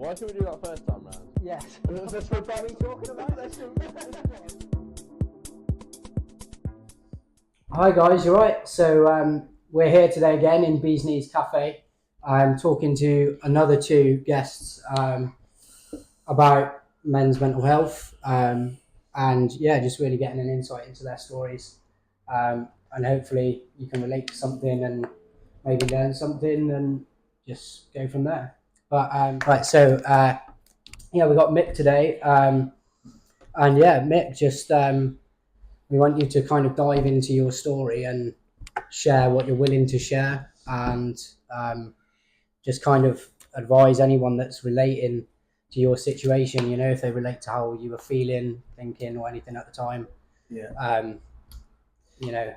Why should we do that first time round? Yes. That's what we talking about. Hi guys, you alright? So we're here today again in Bees Knees Cafe. I'm talking to another two guests about men's mental health and yeah, just really getting an insight into their stories and hopefully you can relate to something and maybe learn something and just go from there. But right, so yeah, we got Mick today and yeah, Mick, just we want you to kind of dive into your story and share what you're willing to share and just kind of advise anyone that's relating to your situation, you know, if they relate to how you were feeling, thinking or anything at the time. Yeah. You know,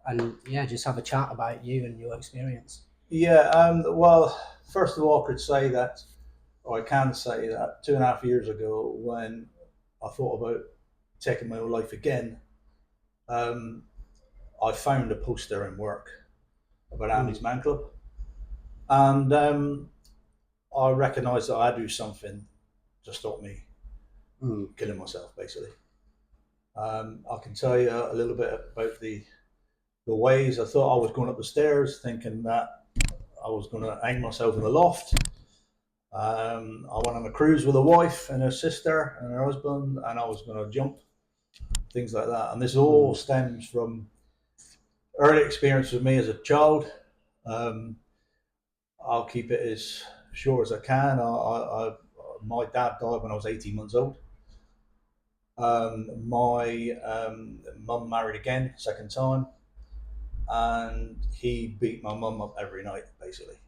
and yeah, just have a chat about you and your experience. Yeah. Well, first of all, I could say that, or I can say that 2.5 years ago, when I thought about taking my own life again, I found a poster in work about Andy's Man Club, and I recognised that I do something to stop me killing myself, basically. I can tell you a little bit about the ways I thought I was going up the stairs, thinking that I was going to hang myself in the loft. I went on a cruise with a wife and her sister and her husband, and I was going to jump, things like that. And this all stems from early experience with me as a child. I'll keep it as short as I can. My dad died when I was 18 months old. My mum married again, second time, and he beat my mum up every night, basically.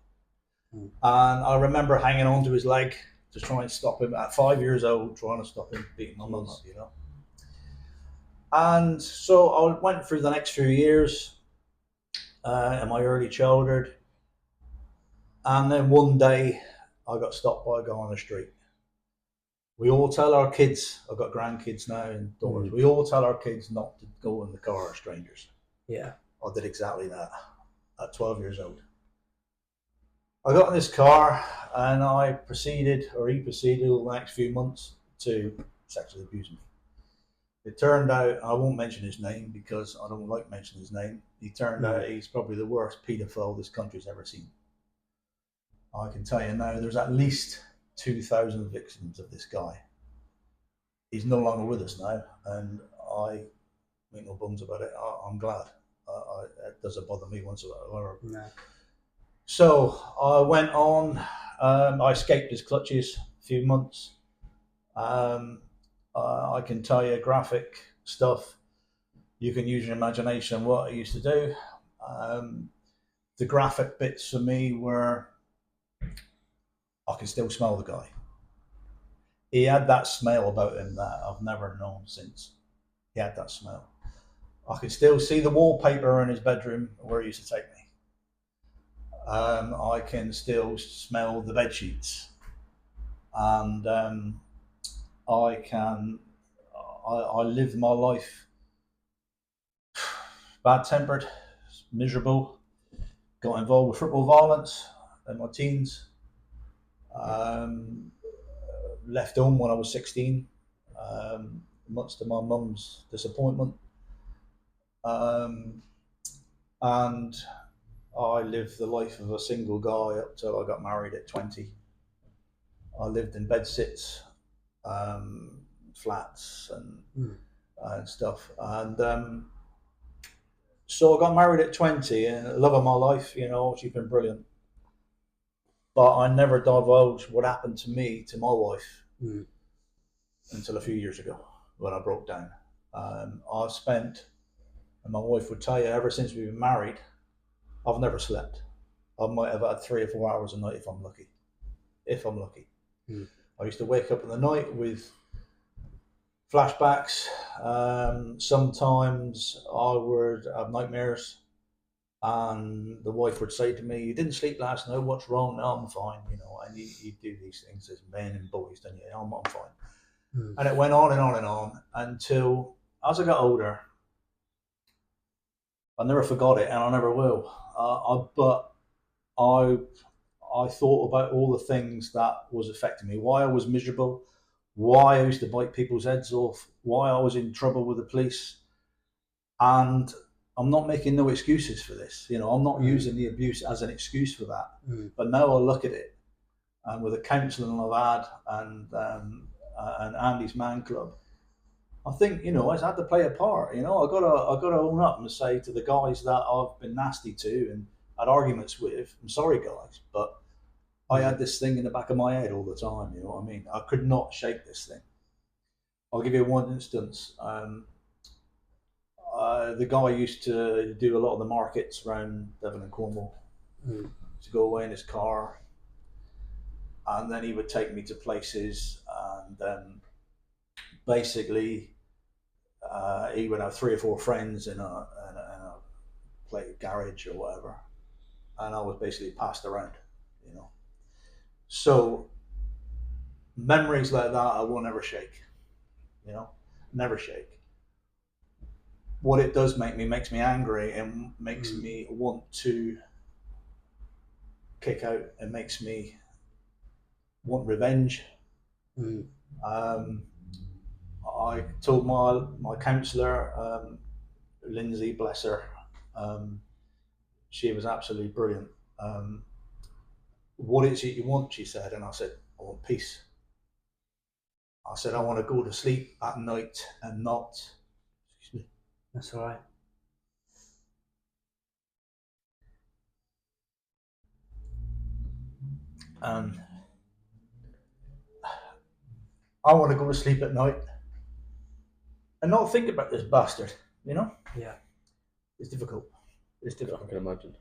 And I remember hanging on to his leg to try and stop him at 5 years old, trying to stop him beating my mum up, you know. And so I went through the next few years in my early childhood, and then one day I got stopped by a guy on the street. We all tell our kids, I've got grandkids now and daughters, we all tell our kids not to go in the car with strangers. Yeah. I did exactly that at 12 years old. I got in this car and he proceeded over the next few months to sexually abuse me. It turned out, I won't mention his name because I don't like mentioning his name. He turned out he's probably the worst paedophile this country's ever seen. I can tell you now, there's at least 2,000 victims of this guy. He's no longer with us now, and I make no bones about it. I'm glad. It doesn't bother me whatsoever. No. So I went on. I escaped his clutches a few months. I can tell you graphic stuff. You can use your imagination what I used to do. The graphic bits for me were, I can still smell the guy. He had that smell about him that I've never known since. He had that smell. I can still see the wallpaper in his bedroom where he used to take me. I can still smell the bed sheets, and I lived my life bad-tempered, miserable, got involved with football violence in my teens, left home when I was 16, much to my mum's disappointment, and I lived the life of a single guy up till I got married at 20. I lived in bedsits, flats and stuff. And so I got married at 20 and the love of my life, you know, she's been brilliant. But I never divulged what happened to me, to my wife, until a few years ago when I broke down. I've spent, and my wife would tell you, ever since we've been married, I've never slept. I might have had 3 or 4 hours a night if I'm lucky. I used to wake up in the night with flashbacks. Sometimes I would have nightmares, and the wife would say to me, "You didn't sleep last night. What's wrong?" "No, I'm fine." You know, and you do these things as men and boys, don't you? I'm fine. And it went on and on and on until, as I got older, I never forgot it, and I never will. But I thought about all the things that was affecting me, why I was miserable, why I used to bite people's heads off, why I was in trouble with the police. And I'm not making no excuses for this. I'm not using the abuse as an excuse for that. But now I look at it, and with the counselling I've had and Andy's Man Club, I think I had to play a part. I gotta own up and say to the guys that I've been nasty to and had arguments with, I'm sorry, guys, but I had this thing in the back of my head all the time. You know what I mean? I could not shake this thing. I'll give you one instance. The guy used to do a lot of the markets around Devon and Cornwall. To go away in his car, and then he would take me to places, and basically he would have 3 or 4 friends in a play garage or whatever, and I was basically passed around. So memories like that I will never shake. Never shake. What it does makes me angry and makes me want to kick out. It makes me want revenge. I told my counsellor, Lindsay, bless her, she was absolutely brilliant. What is it you want? She said, and I said, I want peace. I said, I want to go to sleep at night and not. Excuse me. That's all right. I want to go to sleep at night and not think about this bastard. Yeah. It's difficult. I can imagine.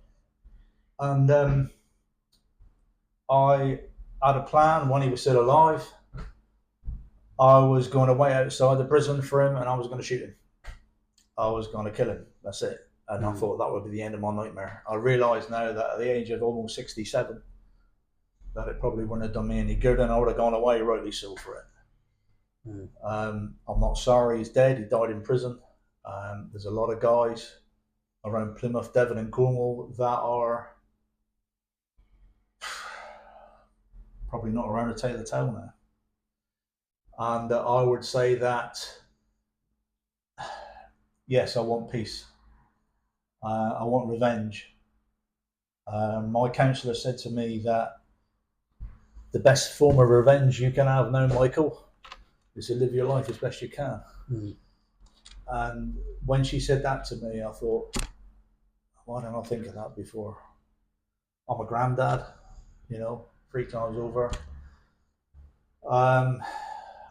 And I had a plan when he was still alive. I was going to wait outside the prison for him, and I was going to shoot him. I was going to kill him. That's it. And I thought that would be the end of my nightmare. I realise now that at the age of almost 67, that it probably wouldn't have done me any good, and I would have gone away, rightly so, for it. I'm not sorry he's dead. He died in prison. There's a lot of guys around Plymouth, Devon and Cornwall that are probably not around to tell the tale now. And I would say that, yes, I want peace. I want revenge. My counsellor said to me that the best form of revenge you can have now, Michael, is to live your life as best you can. And when she said that to me, I thought, why didn't I think of that before? I'm a granddad, 3 times over.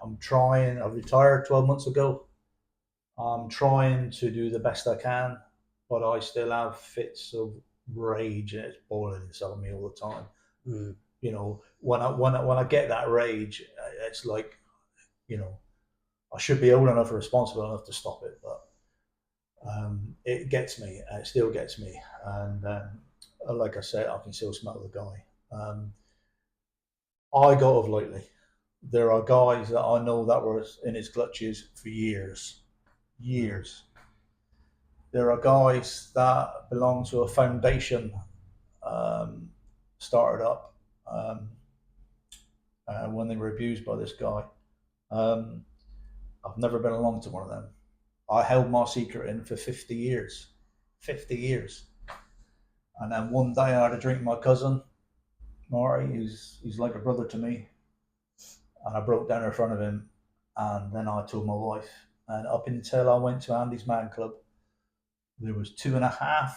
I'm trying. I retired 12 months ago. I'm trying to do the best I can, but I still have fits of rage, and it's boiling inside of me all the time. When I get that rage, it's like, I should be old enough and responsible enough to stop it, but it gets me. It still gets me, and like I said, I can still smell the guy. I got off lightly. There are guys that I know that were in his clutches for years. There are guys that belong to a foundation started up when they were abused by this guy. I've never been along to one of them. I held my secret in for 50 years. 50 years. And then one day I had a drink with my cousin, Marty, he's like a brother to me. And I broke down in front of him, and then I told my wife. And up until I went to Andy's Man Club, there was 2.5.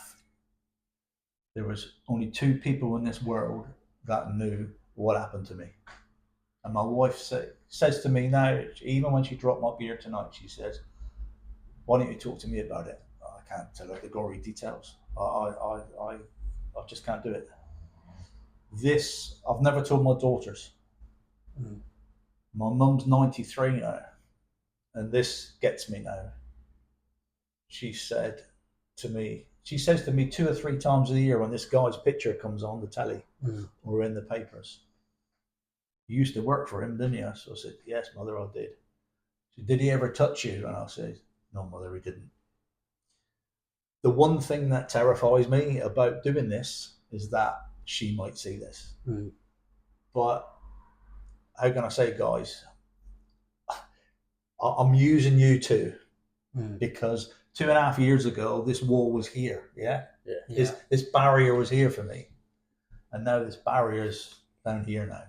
There was only 2 people in this world that knew what happened to me. And my wife says to me now, even when she dropped my beer tonight, she says, why don't you talk to me about it? I can't tell her the gory details. I just can't do it. This, I've never told my daughters. My mum's 93 now, and this gets me now. She says to me 2 or 3 times a year when this guy's picture comes on the telly or in the papers, you used to work for him, didn't you? So I said, yes, mother, I did. She said, did he ever touch you? And I said, no, mother, he didn't. The one thing that terrifies me about doing this is that she might see this. Mm. But how can I say, guys? I'm using you too, because 2.5 years ago, this wall was here. Yeah. This barrier was here for me, and now this barrier's down here now.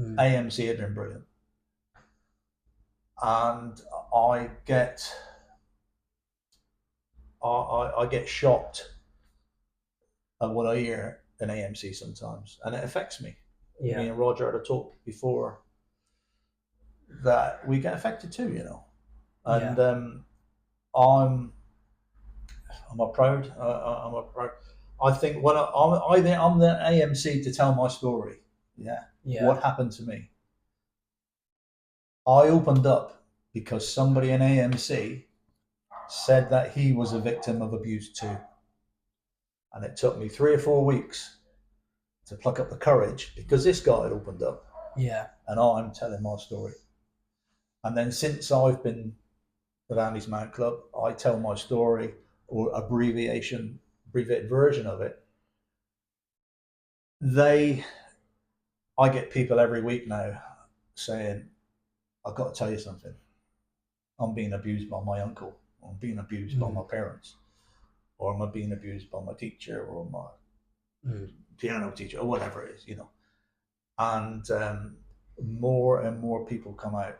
AMC have been brilliant, and I get shocked at what I hear in AMC sometimes, and it affects me. Yeah. Me and Roger had a talk before that we get affected too, you know, and I'm proud. I think when I'm the AMC to tell my story. Yeah. What happened to me? I opened up because somebody in AMC said that he was a victim of abuse too, and it took me 3 or 4 weeks to pluck up the courage because this guy had opened up. Yeah. And I'm telling my story. And then since I've been with Andy's Man Club, I tell my story, or abbreviated version of it. I get people every week now saying, I've got to tell you something. I'm being abused by my uncle. I'm being abused by my parents. Or am I being abused by my teacher or my piano teacher or whatever it is, you know. And more and more people come out.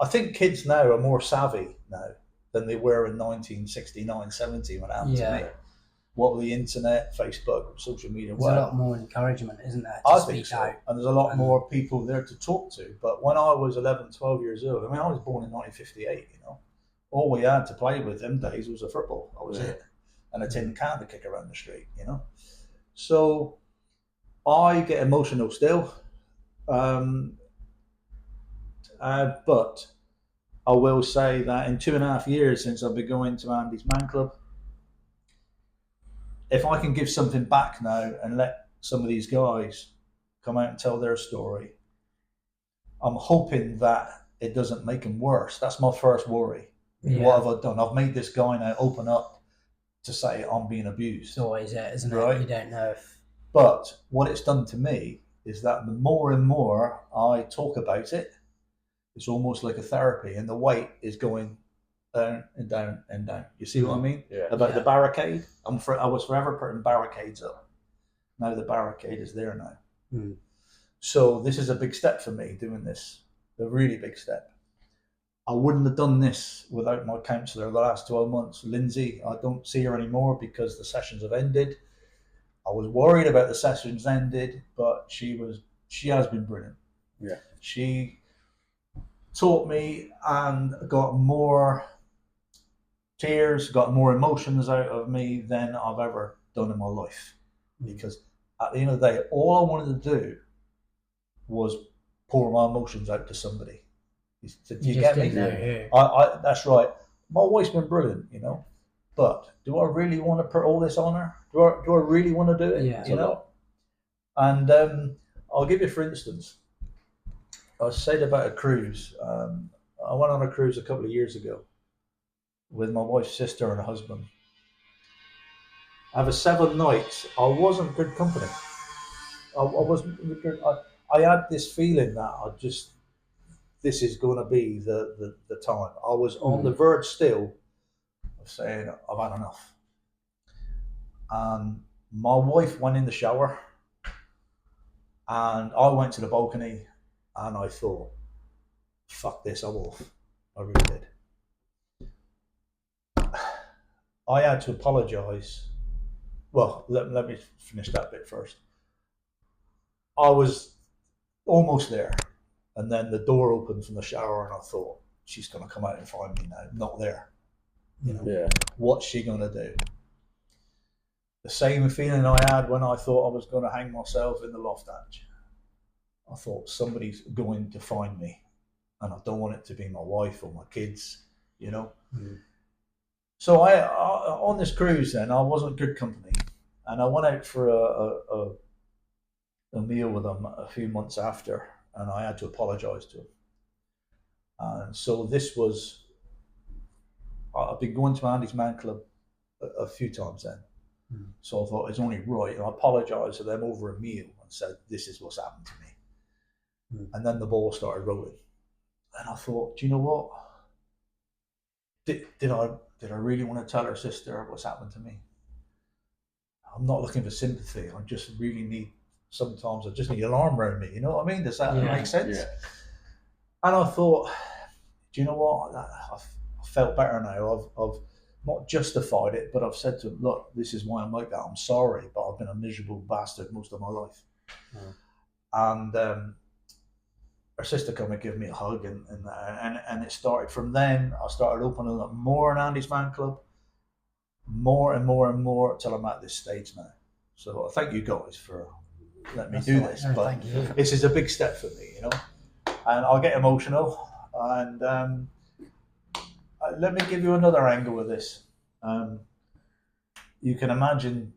I think kids now are more savvy now than they were in 1969, 70 when it happened to me. What with the internet, Facebook, social media, there's a lot more encouragement, isn't there, to I speak think so. out. And there's a lot more people there to talk to. But when I was 11, 12 years old, I mean, I was born in 1958, you know. All we had to play with them days was a football. That was it. And a tin can to kick around the street, you know. So I get emotional still. But I will say that in 2.5 years since I've been going to Andy's Man Club, if I can give something back now and let some of these guys come out and tell their story, I'm hoping that it doesn't make them worse. That's my first worry. Yeah. What have I done? I've made this guy now open up to say I'm being abused. It's always it, isn't it? Right? You don't know if... But what it's done to me is that the more and more I talk about it, it's almost like a therapy, and the weight is going down and down and down. You see what I mean? Yeah. About the barricade. I was forever putting barricades up. Now the barricade is there now. So this is a big step for me, doing this. A really big step. I wouldn't have done this without my counsellor the last 12 months. Lindsay, I don't see her anymore because the sessions have ended. I was worried about the sessions ended, but she has been brilliant. Yeah. She taught me and got more tears, got more emotions out of me than I've ever done in my life. Because at the end of the day, all I wanted to do was pour my emotions out to somebody. Do you get me? I that's right. My wife's been brilliant, you know. But do I really want to put all this on her? Do I really want to do it? Yeah. You know? And I'll give you, for instance, I said about a cruise. I went on a cruise a couple of years ago with my wife's sister and her husband. Over 7 nights, I wasn't good company. I wasn't good. I had this feeling that this is going to be the time. I was on the verge still of saying, I've had enough. My wife went in the shower, and I went to the balcony, and I thought, fuck this, I'm off. I really did. I had to apologise. Well, let me finish that bit first. I was almost there, and then the door opened from the shower, and I thought, she's going to come out and find me now. Not there. You know, yeah. What's she going to do? The same feeling I had when I thought I was going to hang myself in the loft hatch. I thought, somebody's going to find me, and I don't want it to be my wife or my kids, you know. So I on this cruise then, I wasn't good company, and I went out for a meal with them a few months after, and I had to apologise to him. And so this was, I've been going to Andy's Man Club a few times then, So I thought it's only right, and I apologised to them over a meal and said, "This is what's happened to me." And then the ball started rolling, and I thought, do you know what? Did I really want to tell her sister what's happened to me? I'm not looking for sympathy. I just really need. Sometimes I just need an arm around me. You know what I mean? Does that make sense? Yeah. And I thought, do you know what? I felt better now. I've not justified it, but I've said to him, look, this is why I'm like that. I'm sorry, but I've been a miserable bastard most of my life. And her sister come and give me a hug, and it started from then. I started opening up more in Andy's fan club, more and more and more, till I'm at this stage now. So thank you guys for letting me do this. But thank you. this is a big step for me, you know. And I'll get emotional. And let me give you another angle of this. You can imagine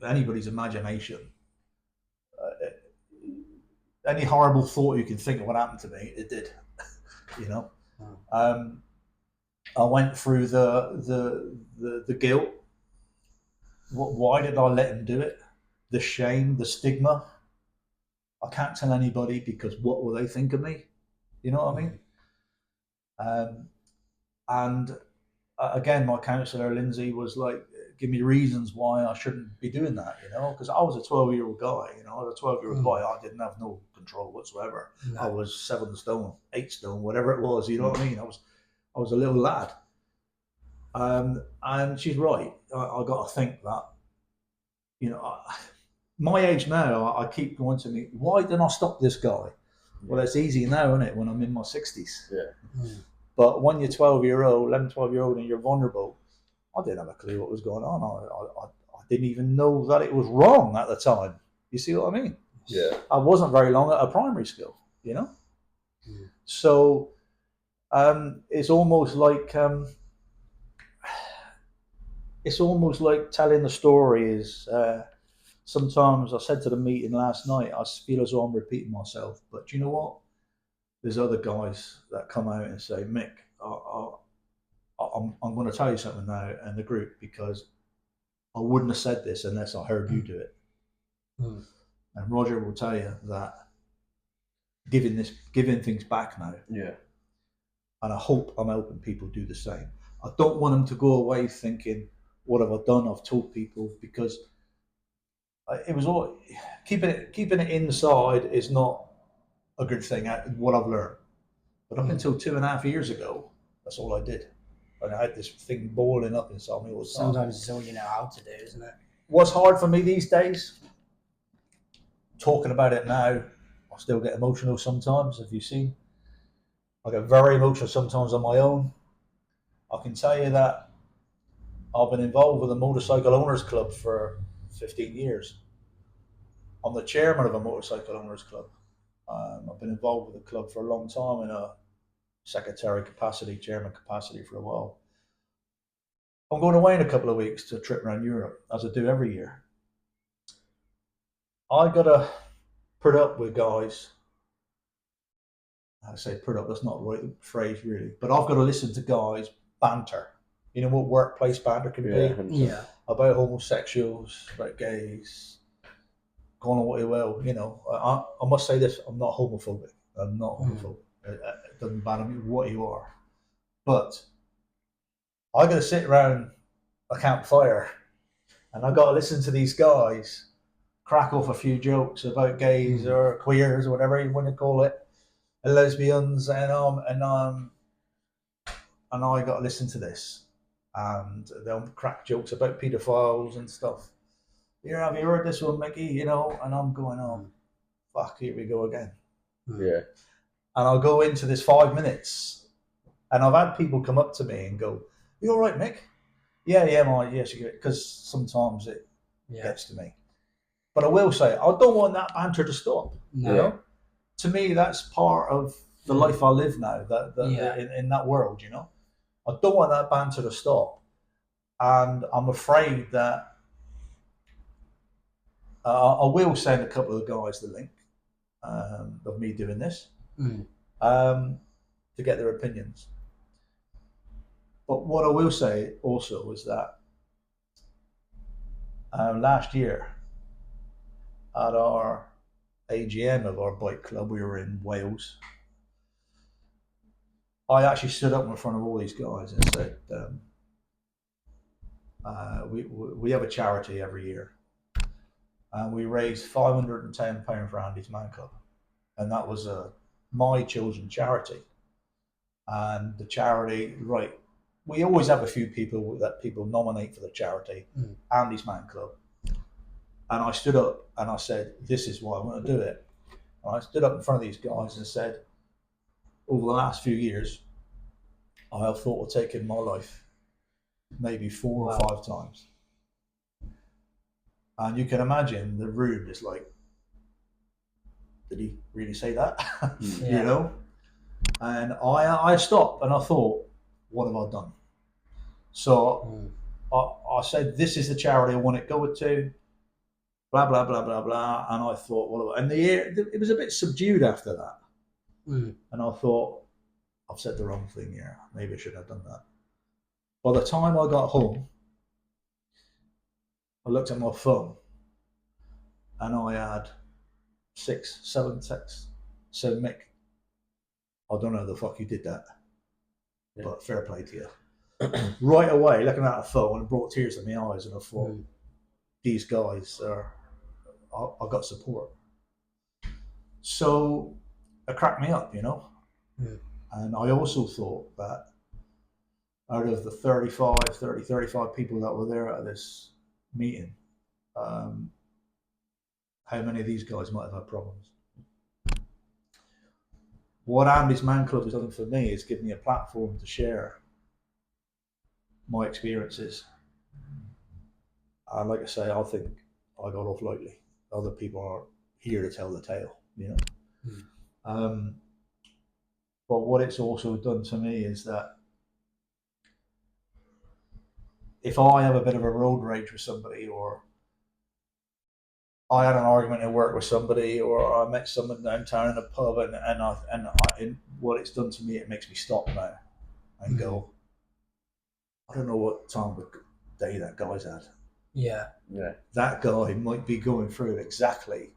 anybody's imagination. Any horrible thought you can think of what happened to me, it did. You know, I went through the guilt. Why did I let him do it? The shame, the stigma. I can't tell anybody because what will they think of me? You know what I mean? And again, my counsellor Lindsay was like, give me reasons why I shouldn't be doing that, you know, because I was a 12-year-old guy, you know, I was a 12-year-old boy. I didn't have no control whatsoever. No. I was 7 stone, 8 stone, whatever it was, you know what I mean? I was a little lad. And she's right. I got to think that, you know, my age now, I keep going to me, why didn't I stop this guy? Well, it's easy now, isn't it, when I'm in my 60s? Yeah. But when you're 12-year-old, 11, 12-year-old, and you're vulnerable, I didn't have a clue what was going on. I didn't even know that it was wrong at the time. You see what I mean? Yeah. I wasn't very long at a primary school, you know? So it's almost like telling the story is sometimes I said to the meeting last night, I feel as though I'm repeating myself, but do you know what? There's other guys that come out and say, Mick, I'm going to tell you something now in the group, because I wouldn't have said this unless I heard you do it. And Roger will tell you that giving things back now. Yeah. And I hope I'm helping people do the same. I don't want them to go away thinking, what have I done? I've told people, because it was all keeping it inside is not a good thing. What I've learned, but up until 2.5 years ago, that's all I did. And I had this thing boiling up inside me all the time. Sometimes it's all you know how to do, isn't it? What's hard for me these days, talking about it now, I still get emotional sometimes, have you seen? I get very emotional sometimes on my own. I can tell you that I've been involved with a motorcycle owners club for 15 years. I'm the chairman of a motorcycle owners club. I've been involved with the club for a long time in a secretary capacity, chairman capacity for a while. I'm going away in a couple of weeks to a trip around Europe, as I do every year. I got to put up with guys. I say put up, that's not the right phrase really, but I've got to listen to guys banter. You know what workplace banter can be? Yeah. About homosexuals, about gays, going on what you will. You know, I must say this, I'm not homophobic. I'm not homophobic. It doesn't matter what you are. But I got to sit around a campfire and I got to listen to these guys crack off a few jokes about gays or queers or whatever you want to call it, and lesbians, and I got to listen to this, and they'll crack jokes about paedophiles and stuff. Have you heard this one, Mickey? You know, and I'm going, oh, fuck, here we go again. Yeah. And I'll go into this 5 minutes, and I've had people come up to me and go, "You all right, Mick?" Yeah, yes, because sometimes it gets to me. But I will say, I don't want that banter to stop. No. You know? To me, that's part of the life I live now, in that world, you know. I don't want that banter to stop. And I'm afraid that I will send a couple of guys the link of me doing this to get their opinions. But what I will say also is that Last year, at our AGM of our bike club, we were in Wales. I actually stood up in front of all these guys and said, we have a charity every year, and we raised £510 for Andy's Man Club, and that was my children's charity. And the charity, right, we always have a few people that people nominate for the charity, Andy's Man Club. And I stood up and I said, this is why I want to do it. And I stood up in front of these guys and said, over the last few years, I have thought of taking my life maybe 4 or 5 times. And you can imagine the room is like, did he really say that? You know? And I stopped and I thought, what have I done? So I said, this is the charity I want it go to, blah, blah, blah, blah, blah. And I thought, what? And it was a bit subdued after that. And I thought, I've said the wrong thing here. Maybe I shouldn't have done that. By the time I got home, I looked at my phone and I had 6, 7 texts. So, Mick, I don't know how the fuck you did that, but fair play to you. Right away, looking at the phone, it brought tears to my eyes, and I thought, these guys I got support. So it cracked me up, you know. And I also thought that out of the 35 people that were there at this meeting, how many of these guys might have had problems. What Andy's Man Club has done for me is give me a platform to share my experiences. And like I say, I think I got off lightly. Other people are here to tell the tale, you know. But what it's also done to me is that if I have a bit of a road rage with somebody, or I had an argument at work with somebody, or I met someone downtown in a pub, and what it's done to me, it makes me stop now and go, I don't know what time of day that guy's had. Yeah. That guy might be going through exactly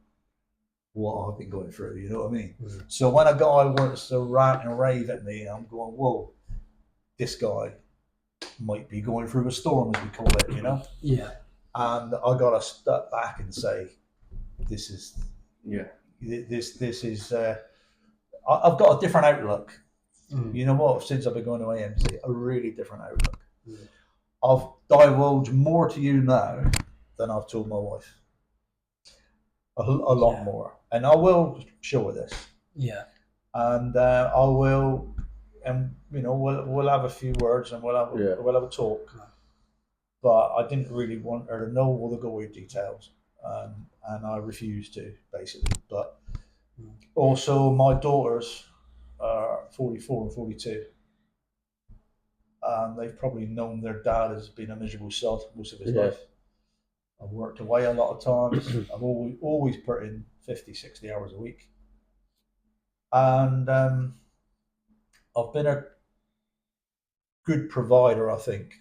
what I've been going through, you know what I mean? So when a guy wants to rant and rave at me, I'm going, whoa, this guy might be going through a storm, as we call it, you know? Yeah. And I got to step back and say, this is, this is, I've got a different outlook. You know what? Since I've been going to AMC, a really different outlook. I've divulged more to you now than I've told my wife. A lot more. And I will show her this. Yeah. And I will, and you know, we'll have a few words and we'll have a talk. But I didn't really want her to know all the gory details, and I refused to, basically. But also, my daughters are 44 and 42. They've probably known their dad has been a miserable sod most of his life. I've worked away a lot of times. I've always put in 50, 60 hours a week. And I've been a good provider, I think.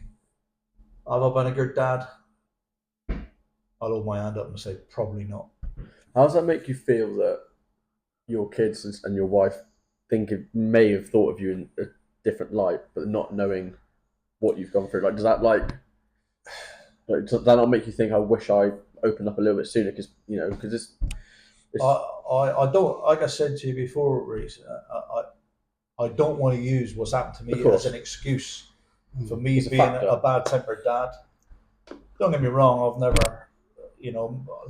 Have I been a good dad? I'll hold my hand up and say probably not. How does that make you feel that your kids and your wife may have thought of you in a different light, but not knowing what you've gone through? Like, does that does that not make you think, I wish I opened up a little bit sooner? Because it's I don't, like I said to you before, Rhys, I don't want to use what's happened to me as an excuse for me being a bad-tempered dad. Don't get me wrong, I've never,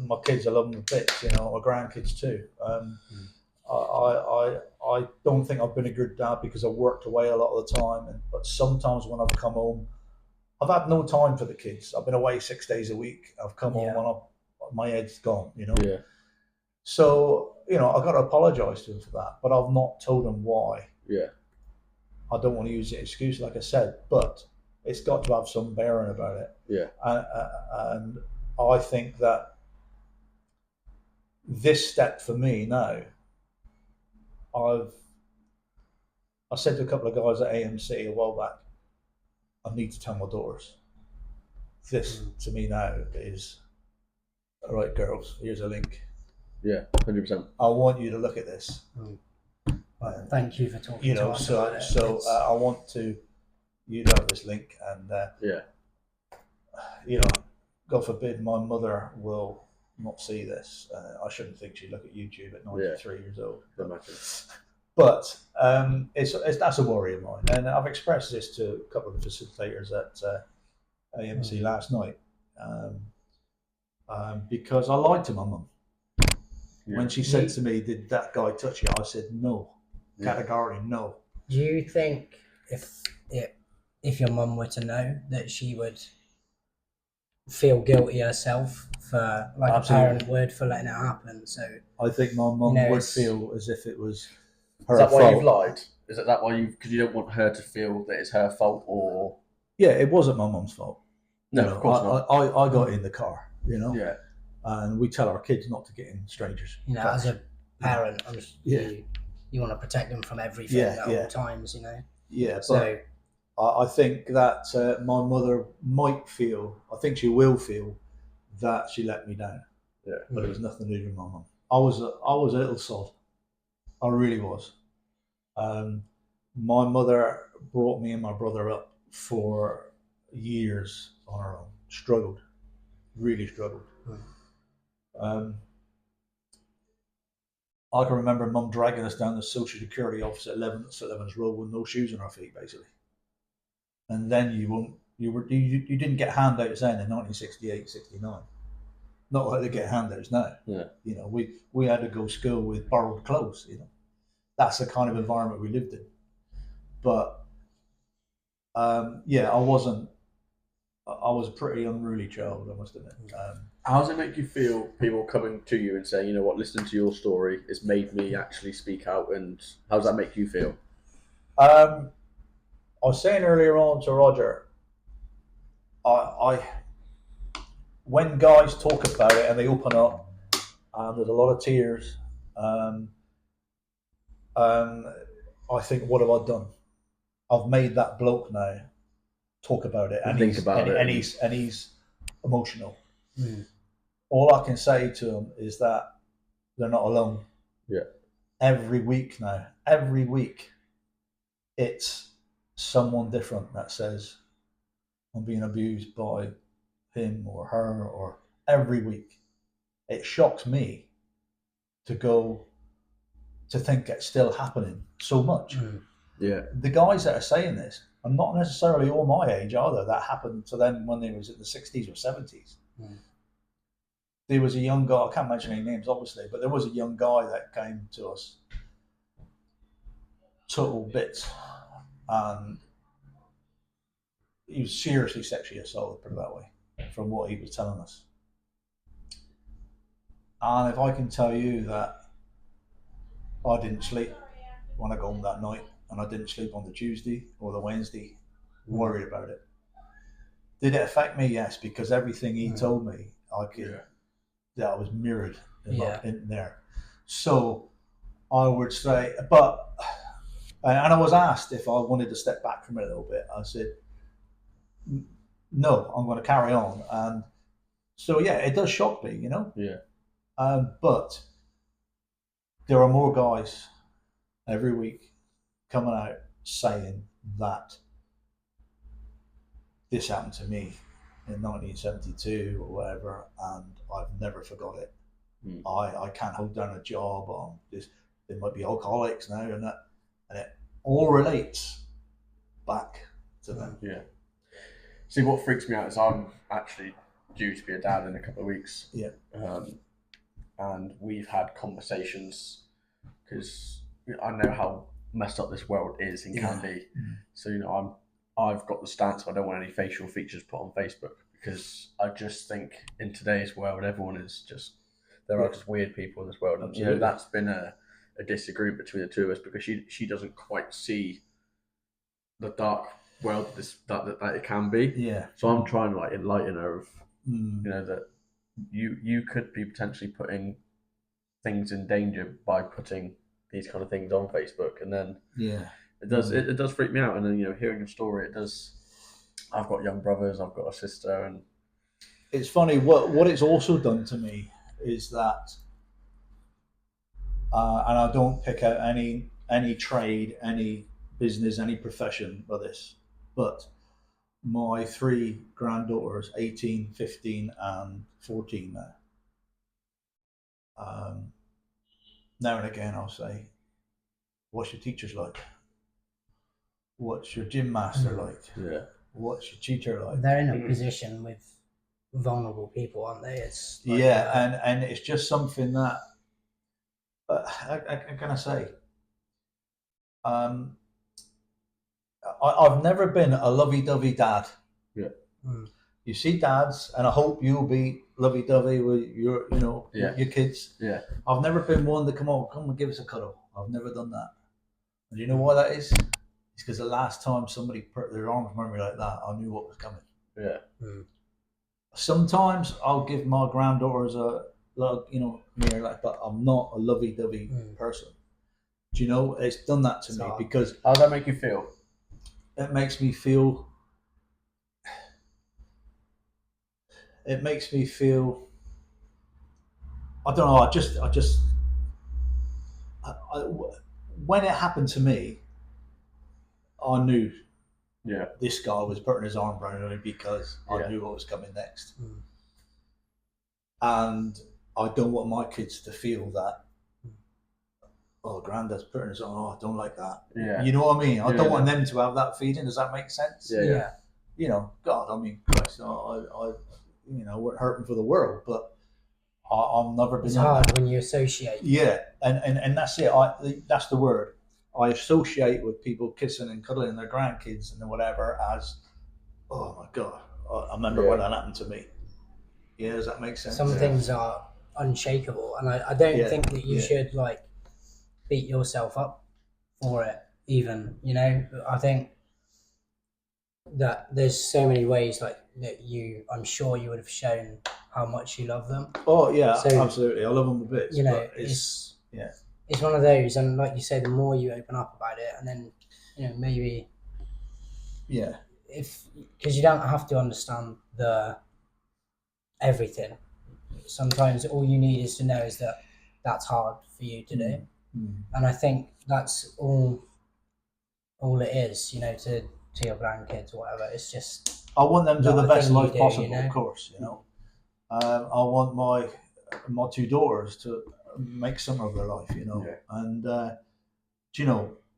my kids, I love them a bit, my grandkids too. I don't think I've been a good dad because I worked away a lot of the time, but sometimes when I've come home, I've had no time for the kids. I've been away 6 days a week. I've come home and my head's gone, Yeah. So, I've got to apologise to them for that, but I've not told them why. Yeah. I don't want to use the excuse, like I said, but it's got to have some bearing about it. Yeah. And I think that this step for me now, I said to a couple of guys at AMC a while back, I need to tell my daughters. This to me now is All right, girls, here's a link. Yeah, 100%. I want you to look at this. Well, thank you for talking You to know, us about it. so I want you to have this link, and Yeah. you know, God forbid my mother will not see this. I shouldn't think she'd look at YouTube at 93 years old. But it's that's a worry of mine, and I've expressed this to a couple of the facilitators at AMC last night, because I lied to my mum. When she said to me, "Did that guy touch you?" I said, "No, categorically no." Do you think if your mum were to know, that she would feel guilty herself for, like Absolutely. a parent would, for letting it happen? So I think my mum would feel as if it was her Is that fault. why you've lied? Is that why because you don't want her to feel that it's her fault, or? Yeah, it wasn't my mum's fault. No, of course not. I got in the car, Yeah. and we tell our kids not to get in strangers' cars. As a parent, you want to protect them from everything at all times, Yeah, so I think that my mother might feel, I think she will feel, that she let me down. Yeah. But it was nothing to do with my mum. I was a little sod. I really was. My mother brought me and my brother up for years on her own. Struggled. Really struggled. I can remember Mum dragging us down the social security office at 11th Road with no shoes on our feet, basically. And then you didn't get handouts then in 1968, 69. Not like they get handouts now. Yeah. We had to go to school with borrowed clothes. That's the kind of environment we lived in. But I wasn't. I was a pretty unruly child, I must admit. How does it make you feel, people coming to you and saying, you know what, listening to your story, it's made me actually speak out, and how does that make you feel? I was saying earlier on to Roger, I when guys talk about it and they open up, there's a lot of tears. I think, what have I done? I've made that bloke now talk about it, and he's emotional. All I can say to him is that they're not alone. Yeah. Every week now, it's someone different that says, I'm being abused by him or her, or every week. It shocks me to think it's still happening so much. Yeah. The guys that are saying this are not necessarily all my age either. That happened to them when they was in the 60s or 70s. There was a young guy, I can't mention any names obviously, but there was a young guy that came to us, total bits, and he was seriously sexually assaulted, put it that way, from what he was telling us. And if I can tell you that I didn't sleep when I got home that night, and I didn't sleep on the Tuesday or the Wednesday, worried about it. Did it affect me? Yes, because everything he told me, that was mirrored in there. So I would say, and I was asked if I wanted to step back from it a little bit. I said, no, I'm going to carry on. And so, it does shock me, Yeah. But there are more guys every week coming out saying that this happened to me in 1972 or whatever, and I've never forgot it. I can't hold down a job. They might be alcoholics now, and it all relates back to them. Yeah. See, what freaks me out is I'm actually due to be a dad in a couple of weeks. Yeah. And we've had conversations because I know how messed up this world is and can be. So I've got the stance I don't want any facial features put on Facebook, because I just think in today's world everyone is just, there are just weird people in this world. And that's been a disagreement between the two of us, because she doesn't quite see the dark world that it can be. Yeah. So I'm trying to enlighten her of that you could be potentially putting things in danger by putting these kind of things on Facebook, and then it does freak me out. And then hearing your story, it does. I've got young brothers, I've got a sister, and it's funny. What it's also done to me is that, and I don't pick out any trade, any business, any profession for this, but my three granddaughters, 18, 15, and 14 now. Now and again, I'll say, "What's your teachers like? What's your gym master like? Yeah. What's your tutor like?" They're in a position with vulnerable people, aren't they? It's like, and it's just something that I can I say. I've never been a lovey-dovey dad. Yeah. You see dads, and I hope you'll be lovey-dovey with your, your kids. Yeah. I've never been one to come and give us a cuddle. I've never done that. And you know why that is? It's because the last time somebody put their arms around me like that, I knew what was coming. Yeah. Sometimes I'll give my granddaughters a little, mirror like, but I'm not a lovey-dovey person. Do you know? It's done that to me because. How does that make you feel? It makes me feel. It makes me feel. I don't know. When it happened to me, I knew. Yeah. This guy was putting his arm around me because I knew what was coming next, and I don't want my kids to feel that. Oh, granddad's putting his arm. Oh, I don't like that. Yeah. You know what I mean? I don't want them to have that feeling. Does that make sense? Yeah. God, I mean, Christ, I we're hurting for the world, but I've never been. It's hard when you associate. Yeah, and that's it. That's the word. I associate with people kissing and cuddling their grandkids and whatever as, oh my God, I remember when that happened to me. Yeah, does that make sense? Some things are unshakable, and I don't think that you should beat yourself up for it. Even I think that there's so many ways that I'm sure you would have shown how much you love them. Oh yeah, so, absolutely. I love them a bit. It's one of those, and like you say, the more you open up about it, and then maybe because you don't have to understand everything. Sometimes all you need is to know is that that's hard for you to do, and I think that's all it is. To your grandkids or whatever. It's just I want them to the best life possible, of course. I want my two daughters to make some of their life, and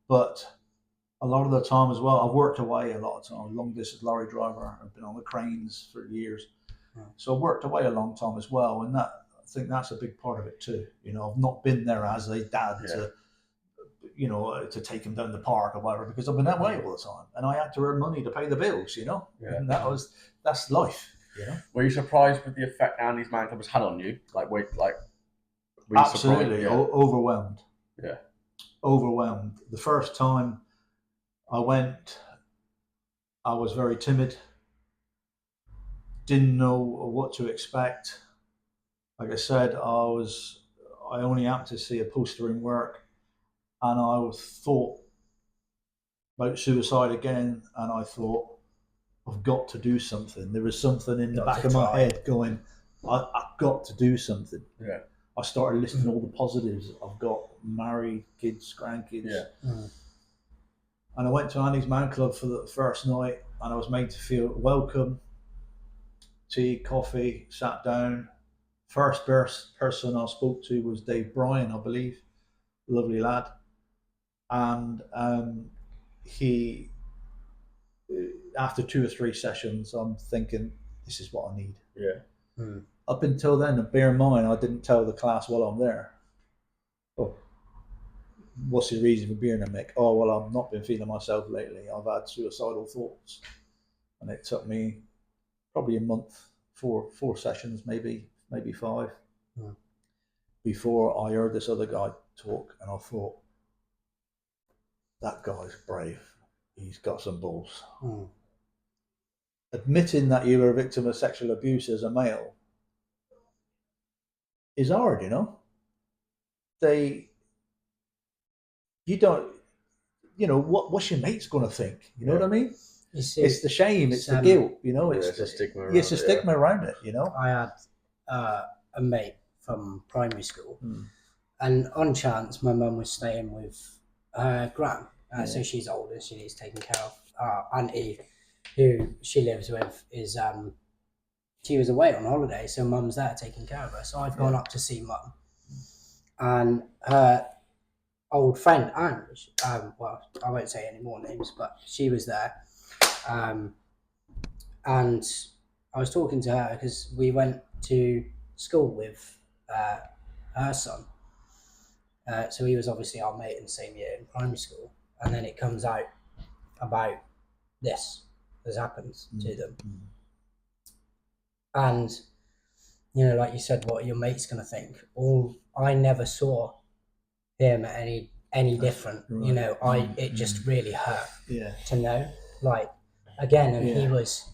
but a lot of the time as well, I've worked away a lot of time, long distance lorry driver. I've been on the cranes for years, so I've worked away a long time as well, and I think that's a big part of it too. I've not been there as a dad to take him down the park or whatever, because I've been that way all the time, and I had to earn money to pay the bills, and that's life. Were you surprised with the effect Andy's Man Club has had on you? Were you absolutely overwhelmed. Yeah, overwhelmed. The first time I went, I was very timid. Didn't know what to expect. Like I said, I only happened to see a poster in work, and I thought about suicide again, and I thought, I've got to do something. There was something in the back of my head going, I've got to do something. Yeah. I started listing all the positives. I've got married, kids, grandkids. Yeah. And I went to Andy's Man Club for the first night, and I was made to feel welcome. Tea, coffee, sat down. First person I spoke to was Dave Bryan, I believe. Lovely lad. And he, after 2 or 3 sessions, I'm thinking, this is what I need. Yeah. Up until then, and bear in mind, I didn't tell the class while I'm there. Oh, what's the reason for being there, Mick? Oh, well, I've not been feeling myself lately. I've had suicidal thoughts. And it took me probably a month, 4 sessions, maybe 5, before I heard this other guy talk, and I thought, that guy's brave. He's got some balls. Admitting that you were a victim of sexual abuse as a male is hard, you don't, what's your mate's going to think? You know what I mean? It's the shame, it's the guilt, you know. It's a stigma. It's a stigma around it, you know. I had a mate from primary school, and on chance, my mum was staying with her gran. So she's older, she needs taking care of. Auntie, who she lives with, is she was away on holiday, so mum's there taking care of her. So I've gone up to see mum, and her old friend Anne. Well, I won't say any more names, but she was there, and I was talking to her because we went to school with her son. So he was obviously our mate in the same year in primary school, and then it comes out about this has happened to them. And, you know, like you said, what your mate's going to think. I never saw him any different. Right. You know, it just really hurt to know. Like, again, and he was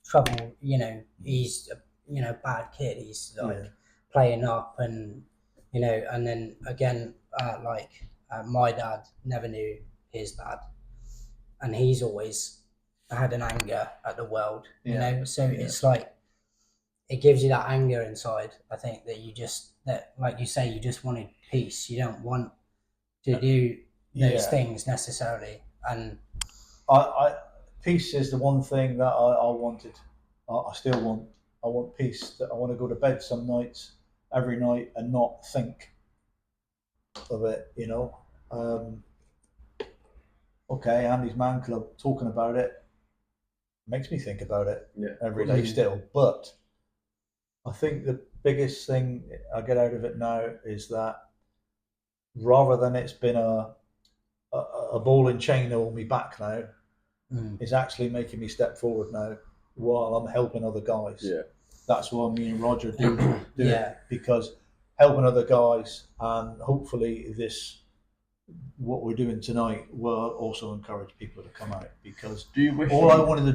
trouble, you know, he's a bad kid. He's like playing up and, you know, and then again, my dad never knew his dad. And he's always had an anger at the world, you know? So it's like, it gives you that anger inside. I think that like you say, you just wanted peace. You don't want to do those things necessarily. And peace is the one thing that I wanted. I still want. I want peace. That I want to go to bed some nights, every night, and not think of it. You know. Okay, Andy's Man Club, talking about it makes me think about it every day still. But I think the biggest thing I get out of it now is that rather than it's been a ball and chain on me back now, it's actually making me step forward now while I'm helping other guys. Yeah. That's what me and Roger do it, because helping other guys, and hopefully what we're doing tonight will also encourage people to come out, because all I wanted to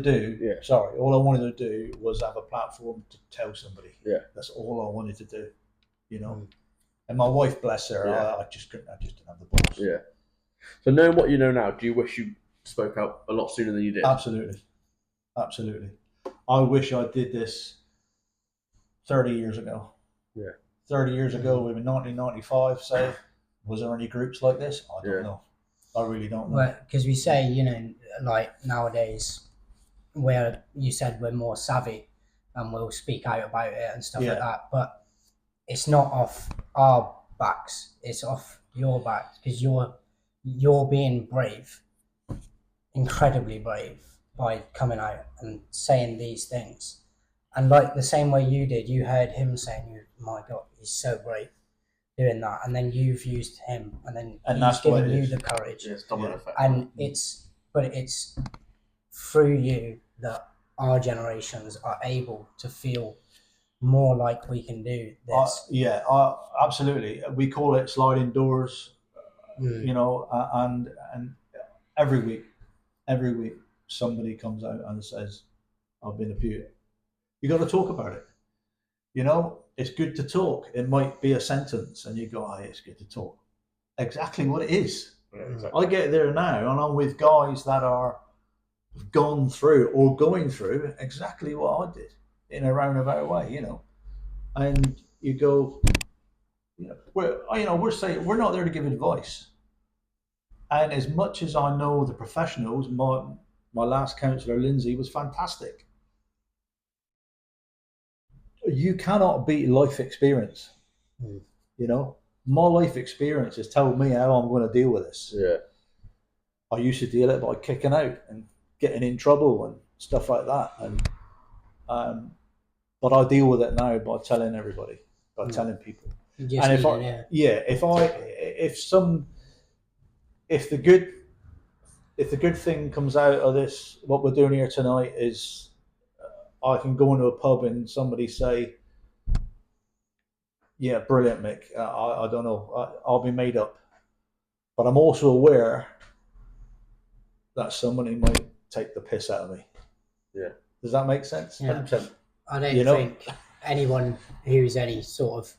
do was have a platform to tell somebody. Yeah. That's all I wanted to do, you know. And my wife, bless her, I just didn't have the balls. Yeah. So knowing what you know now, do you wish you spoke out a lot sooner than you did? Absolutely. I wish I did this 30 years ago. Yeah. 30 years ago, we were in 1995, say. Was there any groups like this? I don't know. I really don't know. Well, because we say, you know, like nowadays, where you said we're more savvy and we'll speak out about it and stuff like that, but it's not off our backs, it's off your backs, because you're being brave, incredibly brave, by coming out and saying these things. And like the same way you did, you heard him saying, my God, he's so brave doing that, and then you've used him, and then he's given you the courage. It's domino effect. And it's through you that our generations are able to feel more like we can do this. Absolutely. We call it sliding doors, you know, and every week somebody comes out and says, I've been abused. You got to talk about it, you know. It's good to talk. It might be a sentence and you go, it's good to talk. Exactly what it is. Yeah, exactly. I get there now and I'm with guys that are gone through or going through exactly what I did in a roundabout way, you know. And you go, you know, we're saying we're not there to give advice. And as much as I know the professionals, my last counsellor, Lindsay, was fantastic. You cannot beat life experience. You know, my life experience has told me how I'm going to deal with this. Yeah. I used to deal it by kicking out and getting in trouble and stuff like that. And but I deal with it now by telling everybody, by telling people. And if the good thing comes out of this, what we're doing here tonight is, I can go into a pub and somebody say, yeah, brilliant, Mick. I don't know. I'll be made up. But I'm also aware that somebody might take the piss out of me. Yeah. Does that make sense? Yeah. 100%. I don't think anyone who's any sort of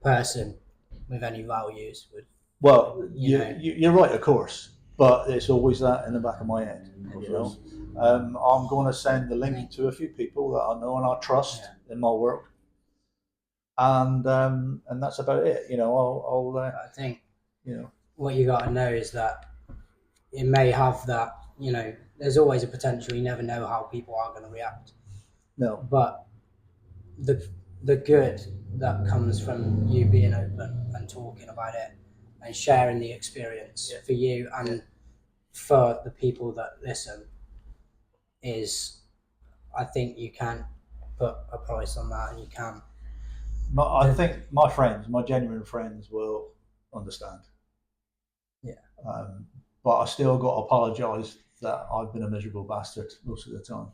person with any values would. Well, you're right, of course. but it's always that in the back of my head, Of you know. course. I'm going to send the link to a few people that I know and I trust in my work, and that's about it. You know, I'll I think you know, what you got to know is that it may have that, you know, there's always a potential. You never know how people are going to react. no, But the good that comes from you being open and talking about it and sharing the experience for you and for the people that listen is, I think you can put a price on that, and you can. I think my friends, my genuine friends, will understand. Yeah. But I still got to apologise that I've been a miserable bastard most of the time.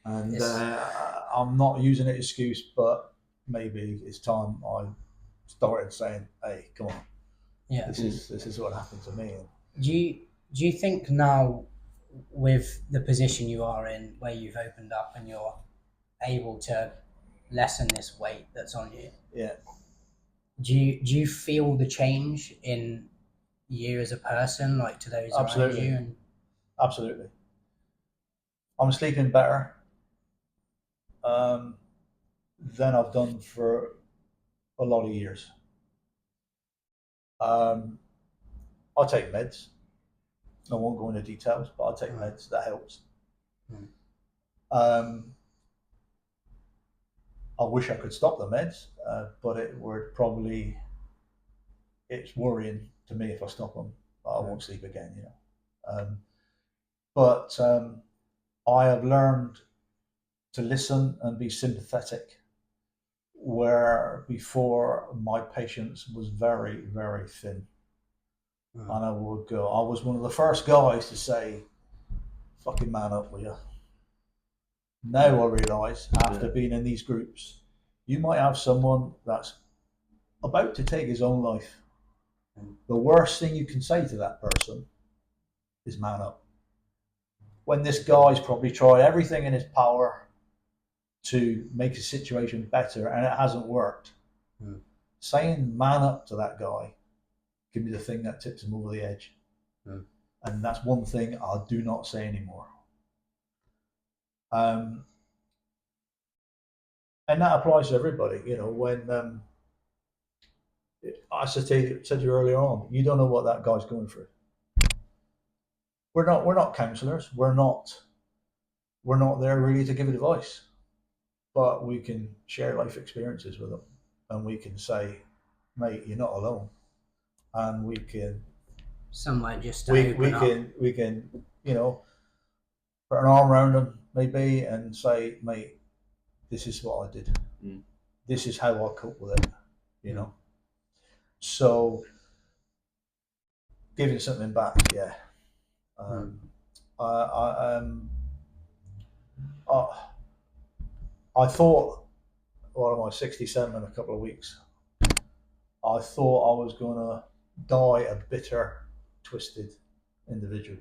And I'm not using it as excuse, but maybe it's time I started saying, "Hey, come on, this is what happened to me." Do you think now, with the position you are in, where you've opened up and you're able to lessen this weight that's on you, do you feel the change in you as a person, like to those around you? And Absolutely. I'm sleeping better than I've done for a lot of years. I take meds. I won't go into details, but I take meds. That helps. I wish I could stop the meds, but it's worrying to me if I stop them. I won't sleep again, you know. But I have learned to listen and be sympathetic, where before my patience was very, very thin. And I was one of the first guys to say, "Fucking man up, will you?" Now I realise, after being in these groups, you might have someone that's about to take his own life. The worst thing you can say to that person is "man up." When this guy's probably tried everything in his power to make the situation better and it hasn't worked, saying "man up" to that guy can be the thing that tips him over the edge. And that's one thing I do not say anymore. And that applies to everybody. You know, when I said to you earlier on, you don't know what that guy's going through. We're not counsellors. We're not there really to give advice, but we can share life experiences with them, and we can say, "Mate, you're not alone," and we can somewhere just we can you know, put an arm around them maybe and say, "Mate, this is what I did. This is how I cope with it," you know. So giving something back, yeah. I thought, what am I, 67 in a couple of weeks. I thought I was going to die a bitter, twisted individual,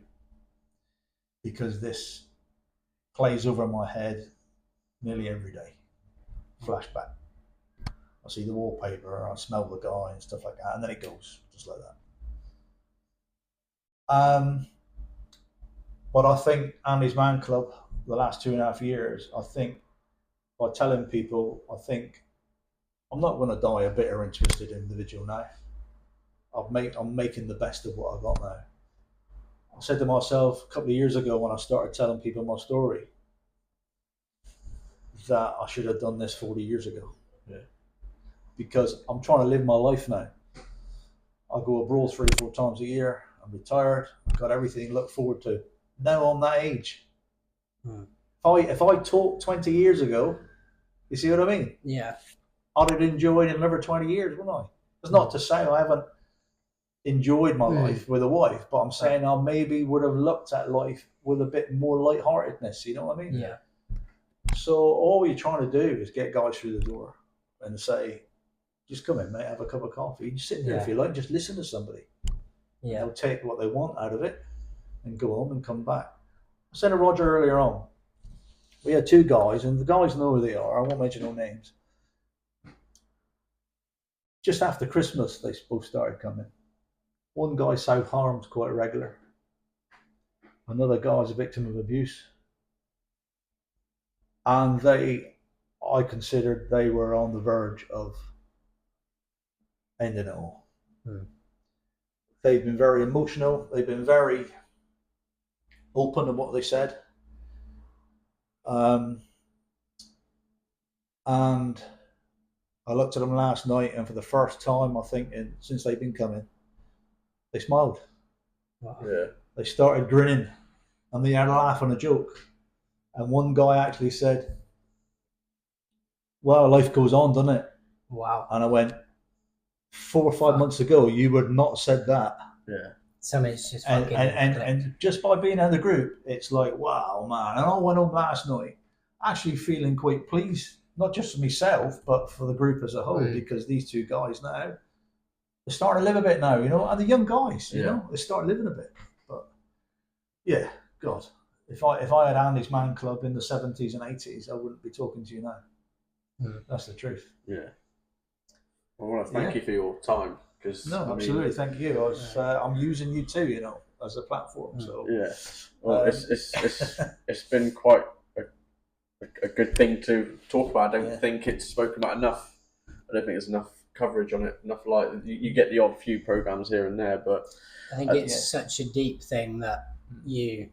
because this plays over my head nearly every day. Flashback. I see the wallpaper, I smell the guy and stuff like that, and then it goes just like that. But I think Andy's Man Club, the last 2.5 years, I think by telling people, I think I'm not going to die a bitter and twisted individual now. I'm making the best of what I've got now. I said to myself a couple of years ago when I started telling people my story that I should have done this 40 years ago. Because I'm trying to live my life now. I go abroad 3 or 4 times a year. I'm retired. I've got everything to look forward to. Now I'm that age. If I talked 20 years ago, you see what I mean? Yeah. I'd have enjoyed another 20 years, wouldn't I? It's not to say I haven't enjoyed my life with a wife, but I'm saying I maybe would have looked at life with a bit more lightheartedness, you know what I mean? Yeah. So all you're trying to do is get guys through the door and say, "Just come in, mate, have a cup of coffee. Just sit there if you like, just listen to somebody." Yeah. They'll take what they want out of it and go home and come back. I said to Roger earlier on, we had 2 guys, and the guys know who they are. I won't mention no names. Just after Christmas, they both started coming. One guy self-harmed quite regular. Another guy is a victim of abuse. And I considered they were on the verge of ending it all. They've been very emotional. They've been very open in what they said. And I looked at them last night, and for the first time, I think, since they've been coming, they smiled. Wow. Yeah. They started grinning, and they had a laugh and a joke. And one guy actually said, "Well, life goes on, doesn't it?" Wow. And I went, 4 or 5 months ago, you would not have said that. Yeah. Something's just And, fucking and just by being in the group, it's like, wow, man. And I went home last night actually feeling quite pleased, not just for myself, but for the group as a whole, because these two guys now, they're starting to live a bit now, and the young guys, you know, they start living a bit. But yeah, God, if I had Andy's Man Club in the 70s and 80s, I wouldn't be talking to you now. That's the truth. Yeah. I want to thank you for your time. No, absolutely. Thank you. I'm using you too, as a platform. So yeah, well, it's been quite a good thing to talk about. I don't think it's spoken about enough. I don't think there's enough coverage on it. Enough light. You get the odd few programs here and there, but I think it's such a deep thing that you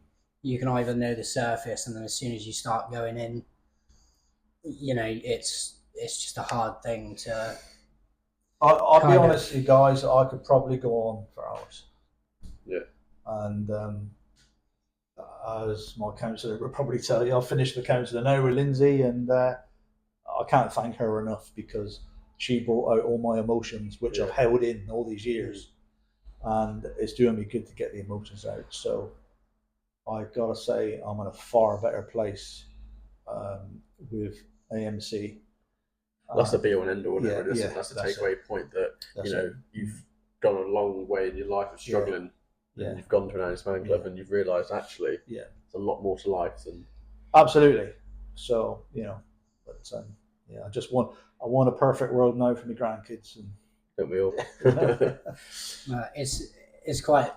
can either know the surface, and then as soon as you start going in, it's just a hard thing to. I'll be honest with you guys, I could probably go on for hours. Yeah. And as my counsellor would probably tell you, I've finished the counsellor now with Lindsay, and I can't thank her enough, because she brought out all my emotions, which I've held in all these years. And it's doing me good to get the emotions out. So I got to say, I'm in a far better place with AMC. That's the be all and end all. That's the takeaway point that you've gone a long way in your life of struggling. And you've gone to an Andy's Man Club and you've realised actually, there's a lot more to life than. Absolutely. So but I want a perfect world now for my grandkids, and don't we all? It's quite,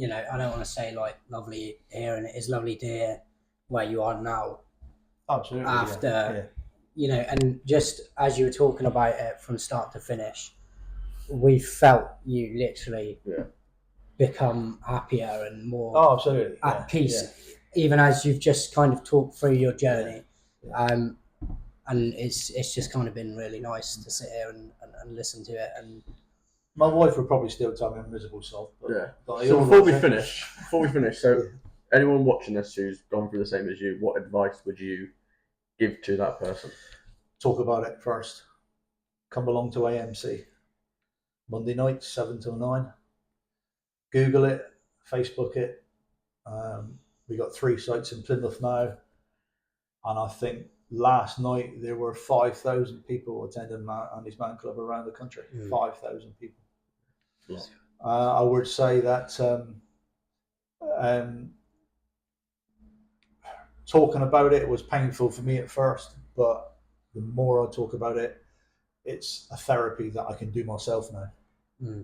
I don't want to say like lovely here, and it is lovely to hear where you are now. Absolutely. After. And just as you were talking about it from start to finish, we felt you literally become happier and more absolutely. at peace, even as you've just kind of talked through your journey. And it's just kind of been really nice to sit here and listen to it. And my wife would probably still tell me I'm a miserable sod. But so before we finish, so anyone watching this who's gone through the same as you, what advice would you give to that person? Talk about it first. Come along to AMC. Monday nights, 7 till 9. Google it, Facebook it. We got 3 sites in Plymouth now. And I think last night there were 5,000 people attending Andy's Man Club around the country. 5,000 people. Yes. I would say that talking about it was painful for me at first, but the more I talk about it, it's a therapy that I can do myself now.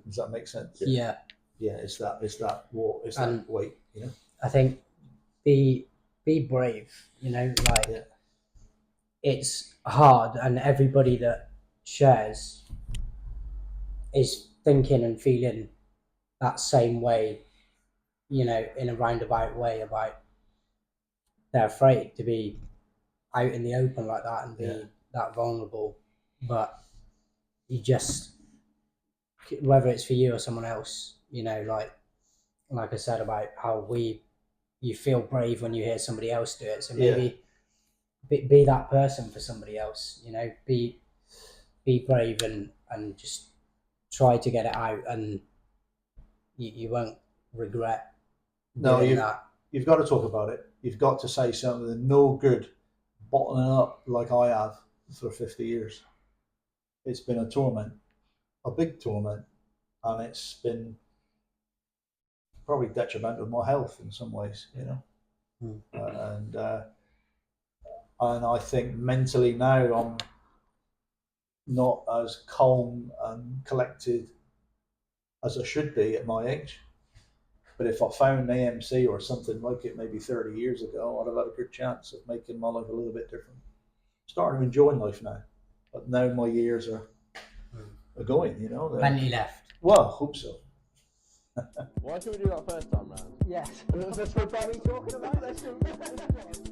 Does that make sense? Yeah. Yeah, it's that weight, I think be brave, it's hard, and everybody that shares is thinking and feeling that same way, in a roundabout way about they're afraid to be out in the open like that and be that vulnerable. But you just, whether it's for you or someone else, like I said about how you feel brave when you hear somebody else do it. So maybe be that person for somebody else, be brave and just try to get it out, and you won't regret doing that. You've got to talk about it. You've got to say something. No good bottling up like I have for 50 years. It's been a torment, a big torment, and it's been probably detrimental to my health in some ways, and I think mentally now I'm not as calm and collected as I should be at my age. But if I found AMC or something like it maybe 30 years ago, I'd have had a good chance of making my life a little bit different. Starting to enjoy life now. But now my years are going, you know. Plenty left. Well, hope so. Why should we do that first time round? Yes. That's what we're talking about. Let's do it.